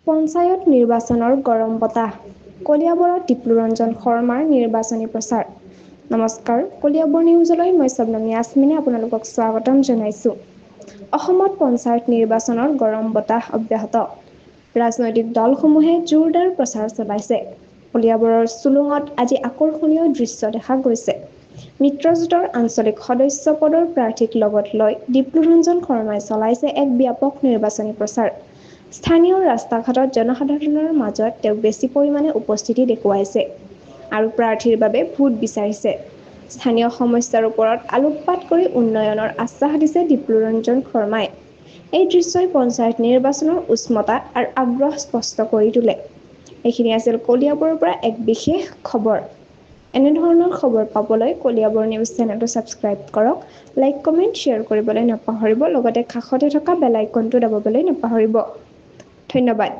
পঞ্চায়ত নিৰ্বাচনৰ গৰম বতাহ, কলিয়াবৰত ডিপ্লুৰঞ্জন শৰ্মাৰ নিৰ্বাচনী প্ৰচাৰ। নমস্কাৰ, কলিয়াবৰ নিউজলৈ মই শবনম য়াসমিনে আপোনালোকক স্বাগতম জনাইছোঁ। অসমত পঞ্চায়ত নিৰ্বাচনৰ গৰম বতাহ অব্যাহত। ৰাজনৈতিক দলসমূহে জোৰদাৰ প্ৰচাৰ চলাইছে। কলিয়াবৰৰ চুলুঙত আজি আকৰ্ষণীয় দৃশ্য দেখা গৈছে। মিত্ৰজোঁটৰ আঞ্চলিক সদস্য পদৰ প্ৰাৰ্থীক লগত লৈ ডিপ্লুৰঞ্জন শৰ্মাই চলাইছে এক ব্যাপক নিৰ্বাচনী প্ৰচাৰ। স্থানীয় ৰাস্তা-ঘাটত জনসাধাৰণৰ মাজত তেওঁ বেছি পৰিমাণে উপস্থিতি দেখুৱাইছে আৰু প্ৰাৰ্থীৰ বাবে ভোট বিচাৰিছে। স্থানীয় সমস্যাৰ ওপৰত আলোকপাত কৰি উন্নয়নৰ আশ্বাস দিছে ডিপ্লুৰঞ্জন শৰ্মাই। এই দৃশ্যই পঞ্চায়ত নিৰ্বাচনৰ উষ্মতা আৰু আগ্ৰহ স্পষ্ট কৰি তোলে। এইখিনি আছিল কলিয়াবৰৰ পৰা এক বিশেষ খবৰ। এনেধৰণৰ খবৰ পাবলৈ কলিয়াবৰ নিউজ চেনেলটো ছাবস্ক্ৰাইব কৰক, লাইক, কমেণ্ট, শ্বেয়াৰ কৰিবলৈ নাপাহৰিব। লগতে কাষতে থকা বেল আইকনটো দাবিবলৈ নাপাহৰিব। ধন্যবাদ।